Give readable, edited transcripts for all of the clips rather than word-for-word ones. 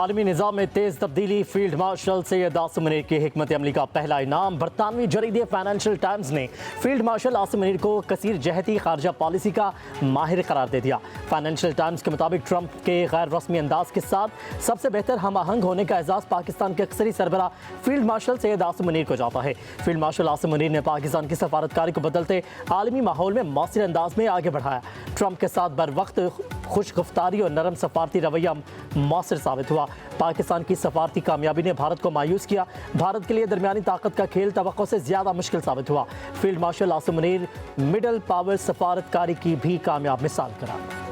आलमी निज़ाम में तेज़ तब्दीली, फील्ड मार्शल सैयद आसिम मुनीर की हिकमत अमली का पहला इनाम। बरतानवी जरीदे फाइनेंशियल टाइम्स ने फील्ड मार्शल आसिम मुनीर को कसीर जहती खारजा पॉलिसी का माहिर करार दे दिया। फाइनेंशियल टाइम्स के मुताबिक ट्रंप के गैर रस्मी अंदाज के साथ सबसे बेहतर हम आहंग होने का एजाज़ पाकिस्तान के अक्सरी सरबरा फील्ड मार्शल सैयद आसिम मुनीर को जाता है। फील्ड मार्शल आसिम मुनीर ने पाकिस्तान की सफारतकारी को बदलते आलमी माहौल में मौसर अंदाज में आगे बढ़ाया। ट्रंप के साथ बर वक्त खुश गुफ्तारी और नरम सफारती रवैया मौसर साबित हुआ। पाकिस्तान की सफारती कामयाबी ने भारत को मायूस किया। भारत के लिए दरमियानी ताकत का खेल तवक्को से ज़्यादा मुश्किल साबित हुआ। Field marshal Asim Munir middle power सफारतकारी की भी कामयाब मिसाल करार।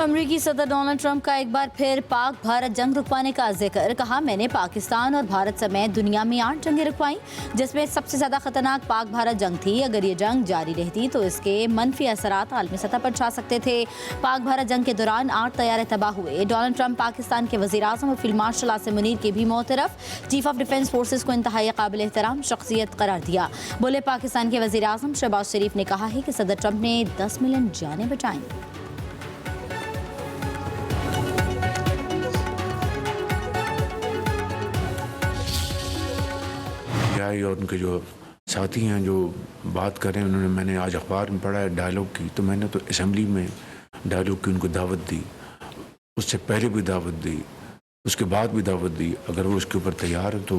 अमरीकी सदर डोनाल्ड ट्रंप का एक बार फिर पाक भारत जंग रुकवाने का जिक्र। कहा, मैंने पाकिस्तान और भारत समेत दुनिया में 8 जंगें रुकवाई, जिसमें सबसे ज़्यादा खतरनाक पाक भारत जंग थी। अगर ये जंग जारी रहती तो इसके मनफी असरात आलमी सतह पर छा सकते थे। पाक भारत जंग के दौरान 8 तैयारे तबाह हुए। डोनाल्ड ट्रंप पाकिस्तान के वज़ीर आज़म और फील्ड मार्शल आसिम मुनीर के भी मोतरफ चीफ ऑफ डिफेंस फोर्सेस को इंतहाई काबिल एहतराम शख्सियत करार दिया। बोले, पाकिस्तान के वज़ीर आज़म शहबाज शरीफ ने कहा है कि सदर ट्रंप ने 10 मिलियन जानें बचाईं। और उनके जो साथी हैं जो बात कर रहे हैं, उन्होंने, मैंने आज अखबार में पढ़ा है डायलॉग की, तो मैंने तो असम्बली में डायलॉग की उनको दावत दी, उससे पहले भी दावत दी, उसके बाद भी दावत दी। अगर वो उसके ऊपर तैयार है तो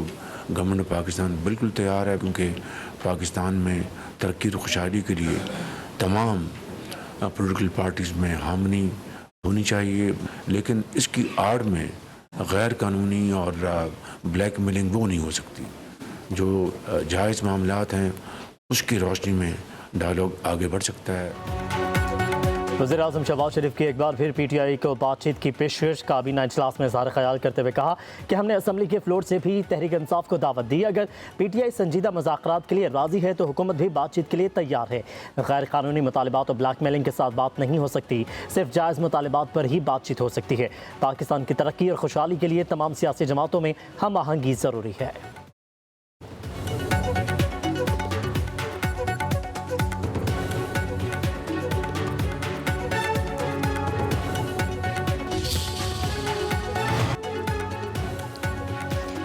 गवर्नमेंट पाकिस्तान बिल्कुल तैयार है, क्योंकि पाकिस्तान में तरक्की और खुशहाली के लिए तमाम पॉलिटिकल पार्टीज़ में हामनी होनी चाहिए, लेकिन इसकी आड़ में गैर कानूनी और ब्लैक मेलिंग वो नहीं हो सकती। जो जायज़ मामलात हैं उसकी रोशनी में डायलॉग आगे बढ़ सकता है। वज़ीर आज़म शहबाज शरीफ की एक बार फिर PTI को बातचीत की पेशकश। काबीना इजलास में इज़हार ख्याल करते हुए कहा कि हमने असम्बली के फ्लोर से भी तहरीक इंसाफ को दावत दी। अगर PTI संजीदा मुज़ाकरात के लिए राज़ी है तो हुकूमत भी बातचीत के लिए तैयार है। गैर कानूनी मुतालबात और ब्लैक मेलिंग के साथ बात नहीं हो सकती, सिर्फ जायज़ मुतालबात पर ही बातचीत हो सकती है। पाकिस्तान की तरक्की और खुशहाली के लिए तमाम सियासी जमातों में हम आहंगी ज़रूरी है।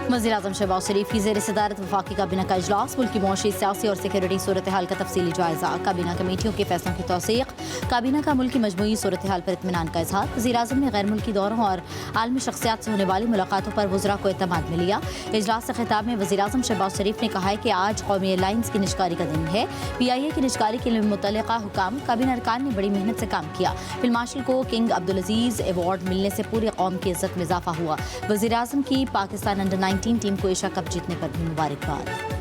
वज़ीर आज़म शहबाज शरीफ की ज़ेर सदारत वफाकी काबीना का इजलास। मुल्क की मुआशी, सियासी और सिक्योरिटी सूरत हाल का तफसीली जायज़ा। काबीना कमेटियों के फैसलों की तौसीक़। काबीना का मुल्क की मजमूई सूरत हाल पर इत्मीनान का इजहार। वज़ीर आज़म ने गैर मुल्की दौरों और आलमी शख्सियात से होने वाली मुलाकातों पर वज़रा को एतमाद में लिया। इजलास से खिताब में वज़ीर आज़म शहबाज शरीफ ने कहा है कि आज कौमी एयरलाइंस की निजकारी का दिन है। PIA की निजकारी के लिए मुतल्लिक़ा हुकाम, काबीना अरकान ने बड़ी मेहनत से काम किया। फील्ड मार्शल को किंग अब्दुल अजीज़ अवार्ड मिलने से पूरी कौम की इज्जत में इजाफा हुआ। वज़ीर आज़म की पाकिस्तान अंडर 19 टीम को एशिया कप जीतने पर भी मुबारकबाद।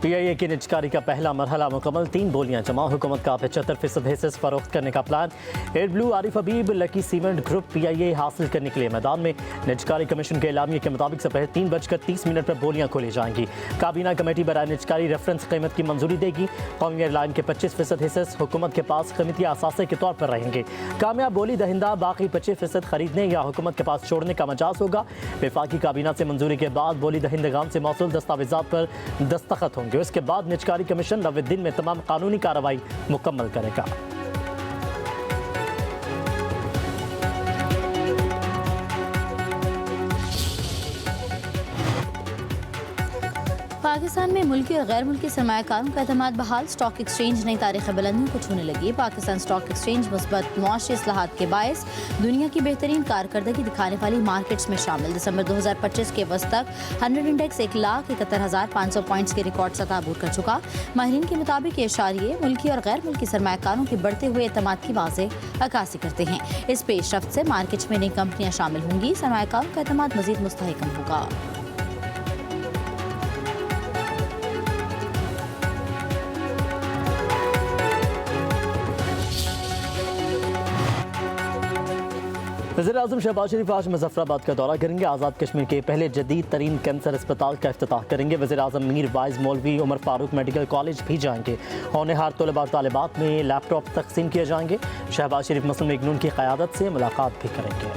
PIA की निजकारी का पहला मरहला मुकम्मल, 3 बोलियां जमा। हुकूमत का 75% हिस्सेस फरोख्त करने का प्लान। एयर ब्लू, आरिफ हबीब, लकी सीमेंट ग्रुप PIA हासिल करने के लिए मैदान में। निजकारी कमीशन के एलामिया के मुताबिक दोपहर 3:30 पर बोलियां खोली जाएंगी। काबीना कमेटी बराए निजकारी रेफरेंस कीमत की मंजूरी देगी। कौमी एयरलाइन के 25% हिस्सेस हुकूमत के पास कीमती असासे के तौर पर रहेंगे। कामयाब बोली दहिंदा बाकी 25% खरीदने या हुकूमत के पास छोड़ने का मजाज होगा। वफाकी काबीना से मंजूरी के बाद बोली दहिंदगान से मौसूल दस्तावेजात पर दस्तखत होंगे। इसके बाद निजकारी कमीशन 90 दिन में तमाम कानूनी कार्रवाई मुकम्मल करेगा। पाकिस्तान में मुल्की और गैर मुल्की सरमायाकारों का एतमाद बहाल। स्टॉक एक्सचेंज नई तारीख बुलंदियों को छूने लगी। पाकिस्तान स्टॉक एक्सचेंज मुस्बत मुआशी इस्लाहात के बायस दुनिया की बेहतरीन कारकर्दगी दिखाने वाली मार्केट्स में शामिल। दिसंबर 2025 के वस्त तक 100 इंडेक्स 1,71,500 पॉइंट्स के रिकॉर्ड सतह अबूर कर चुका। माहिरीन के मुताबिक ये इशारे मुल्की और गैर मुल्की सरमायाकारों के बढ़ते हुए एतमाद की वाज़ेह अक्कासी करते हैं। इस पेशरफ्त से मार्केट्स में नई कंपनियां शामिल होंगी। सरमायाकारों का एतमाद मजीद मुस्तहकम होगा। वज़ीर-ए-आज़म शहबाज शरीफ आज मुज़फ़्फ़राबाद का दौरा करेंगे। आज़ाद कश्मीर के पहले जदीद तरीन कैंसर अस्पताल का इफ्तिताह करेंगे। वज़ीर-ए-आज़म मीर वाइज मौलवी उमर फारूक मेडिकल कॉलेज भी जाएंगे। होनहार तलबा और तालिबात में लैपटॉप तकसीम किए जाएंगे। शहबाज शरीफ मुस्लिम लीग नून की क़यादत से मुलाकात भी करेंगे।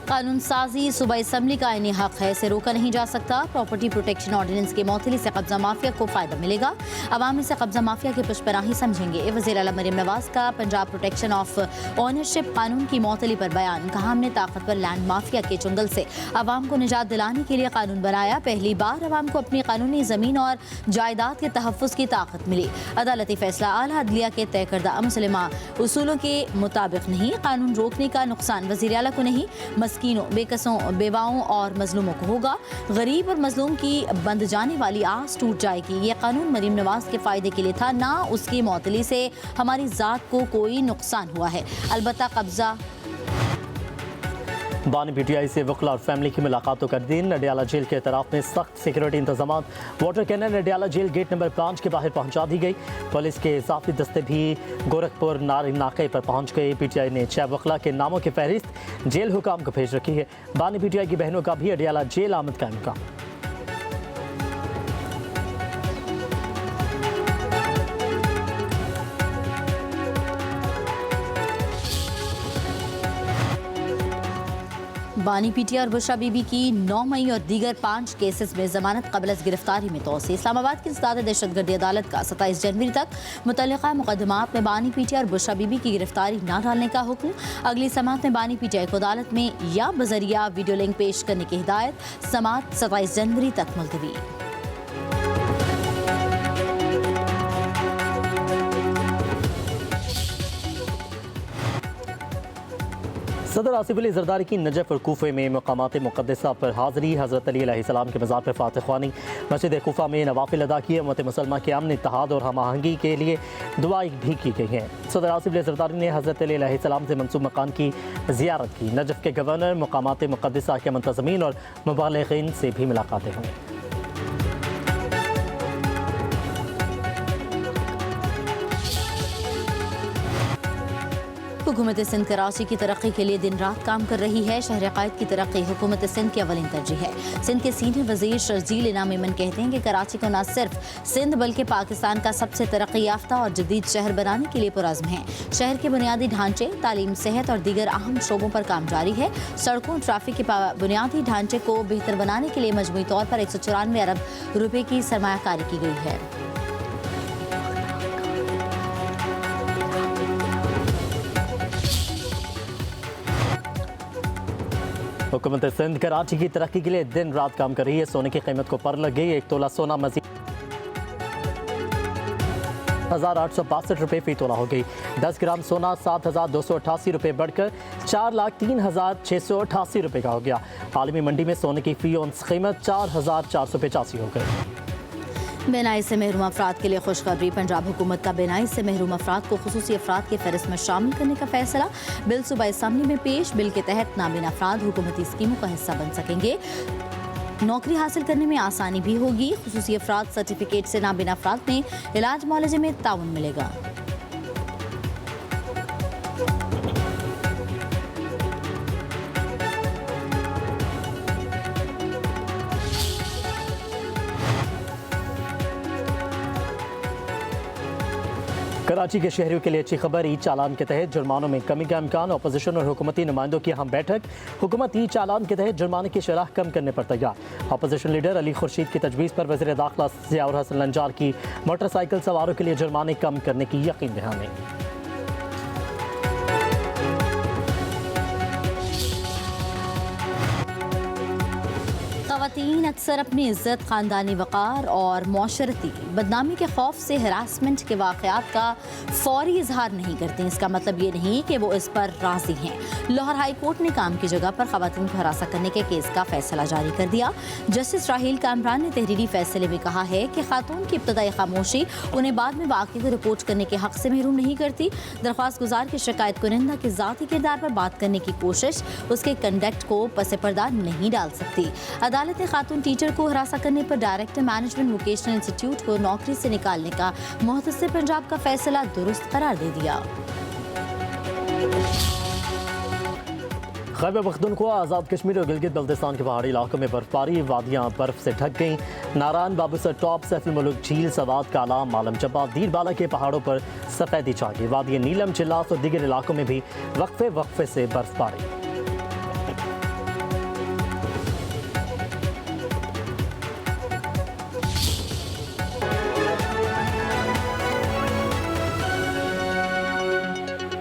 कानून साजी सूबाई असम्बली का आईनी हक है, इसे रोका नहीं जा सकता। प्रॉपर्टी प्रोटेक्शन ऑर्डिनेंस के मौतली से कब्जा माफिया को फायदा मिलेगा। अवाम इसे कब्जा माफिया की पुष्पराही समझेंगे। वज़ीर आला मरियम नवाज का पंजाब प्रोटेक्शन ऑफ ऑनरशिप कानून की मौतली पर बयान। कहा, हमने ताकतवर लैंड माफिया के चुंगल से अवाम को निजात दिलाने के लिए कानून बनाया। पहली बार अवाम को अपनी कानूनी ज़मीन और जायदाद के तहफ़्फ़ुज़ की ताकत मिली। अदालती फैसला आला अदलिया के तय करदा मुसलिमा उसूलों के मुताबिक नहीं। कानून रोकने का नुकसान वज़ीर आला को नहीं, मस्कीनों, बेकसों, बेवाओं और मजलूमों को होगा। गरीब और मजलूम की बंद जाने वाली आस टूट जाएगी। ये कानून मरीम नवाज के फायदे के लिए था, ना उसकी मौतली से हमारी ज़ात को कोई नुकसान हुआ है। अलबत्ता कब्जा बानी पीटीआई से वकला और फैमिली की मुलाकातों का दिन। अडियाला जेल के अतराफ में सख्त सिक्योरिटी इंतजाम। Water cannon Adiala jail gate number 5 के बाहर पहुंचा दी गई। पुलिस के इजाफी दस्ते भी गोरखपुर नाके पर पहुंच गए। पीटीआई ने 6 वकला के नामों की फहरिस्त जेल हुकाम को भेज रखी है। बानी पीटीआई की बहनों का भी अडियाला जेल आमद का इम्कान। बानी पीटीआई और बुशरा बीबी की 9 मई और दीगर 5 केसेस में जमानत कबल अज़ गिरफ्तारी में तोसी। इस्लामाबाद की इस्ताद दहशतगर्दी अदालत का 27 जनवरी तक मुतल्लिका मुकदमात में बानी पीटीआई और बुशरा बीबी की गिरफ्तारी न डालने का हुक्म। अगली समात में बानी पीटीआई को अदालत में या बजरिया वीडियो लिंक पेश करने की हिदायत। समात 27 जनवरी तक मुलतवी। सदर आसिफ अली जरदारी की नजफ और कूफे में मकामात मुक़द्दसा पर हाज़री। हज़रत अली अलैहिस्सलाम के मज़ार पर फातिह ख़्वानी। मस्जिद कूफा में नवाफिल अदा किए। उम्मत मुसलमा के अमन, इत्तेहाद और हम आहंगी के लिए दुआएं भी की गई हैं। सदर आसिफ अली जरदारी ने हज़रत अली अलैहिस्सलाम से मंसूब मकान की ज़ियारत की। नजफ के गवर्नर, मकामात मुक़द्दसा के मुंतज़मीन और मुबालिग़ीन से भी मुलाकातें हुई। हुकूमत सिंध कराची की तरक्की के लिए दिन रात काम कर रही है। शहर क़ायद की तरक्की हुकूमत सिंध की अवलिन तरजीह है। सिंध के सीनियर वज़ीर शर्जील इनाम मेमन कहते हैं कि कराची को न सिर्फ सिंध बल्कि पाकिस्तान का सबसे तरक्की याफ्ता और जदीद शहर बनाने के लिए पुरज़्म है। शहर के बुनियादी ढांचे, तालीम, सेहत और दीगर अहम शोबों पर काम जारी है। सड़कों, ट्रैफिक के बुनियादी ढांचे को बेहतर बनाने के लिए मजमूई तौर पर 194 अरब रुपये की सरमायाकारी की गई है। हुकूमत सिंध कराची की तरक्की के लिए दिन रात काम कर रही है। सोने की कीमत को पर लग गई। 1 तोला सोना मजीद 1862 रुपये फी तोला हो गई। 10 ग्राम सोना 7288 रुपये बढ़कर 4,03,688 रुपये का हो गया। आलमी मंडी में सोने की फी औंस कीमत 4,485 हो गई। बेनाई से महरूम अफराद के लिए खुशखबरी। पंजाब हुकूमत का बेनाई से महरूम अफराद को खुसूसी अफराद के फहरिस्त में शामिल करने का फैसला। बिल सूबाई असम्बली में पेश। बिल के तहत नाबिन अफराद हुकूमती स्कीमों का हिस्सा बन सकेंगे। नौकरी हासिल करने में आसानी भी होगी। खुसूसी अफराद सर्टिफिकेट से नाबिन अफराद में इलाज मुआलजे में ताउन मिलेगा। कराची के शहरियों के लिए अच्छी खबर। ई चालान के तहत जुर्मानों में कमी का इम्कान। अपोजिशन और हुकूमती नुमाइंदों की अहम बैठक। हुकूमत ई चालान के तहत जुर्माने की शरह कम करने पर तैयार। अपोजिशन लीडर अली खुर्शीद की तजवीज़ पर वज़ीर दाखिला ज़ियाउर हसन लंजार की मोटरसाइकिल सवारों के लिए जुर्माने कम करने की यकीन दहानी। ख़वातीन अक्सर अपनी इज्जत, ख़ानदानी वक़ार और माशरती बदनामी के खौफ से हरासमेंट के वाक़यात का फौरी इजहार नहीं करती। इसका मतलब ये नहीं कि वो इस पर राज़ी हैं। लाहौर हाई कोर्ट ने काम की जगह पर ख़वातीन को हरासा करने के केस का फैसला जारी कर दिया। जस्टिस राहील कामरान ने तहरीरी फैसले में कहा है कि खातून की इब्तदाई खामोशी उन्हें बाद में वाक़े को रिपोर्ट करने के हक़ से महरूम नहीं करती। दरख्वास्त गुजार की शिकायत कुनिंदा के ज़ाती किरदार पर बात करने की कोशिश उसके कंडक्ट को पस पर्दा नहीं डाल सकती। अदालत ने खातून खातून टीचर को हरासा करने पर डायरेक्टर मैनेजमेंट वोकेशनल इंस्टीट्यूट को नौकरी से निकालने का मुहतसिब पंजाब का फैसला दुरुस्त करार दे दिया। खैबर पख्तूनख्वा, आज़ाद कश्मीर और गिलगित बल्तिस्तान के पहाड़ी इलाकों में बर्फबारी, वादियाँ बर्फ से ढक गईं। नारायण बाबूसर टॉप, सैफुल मुल्क झील, सवात काला, मालम चपा, दीरबाला के पहाड़ों पर सफ़ेदी छा गई। वादी नीलम, चिल्लास और दीगर इलाकों में भी वक्फे वक्फे से बर्फबारी।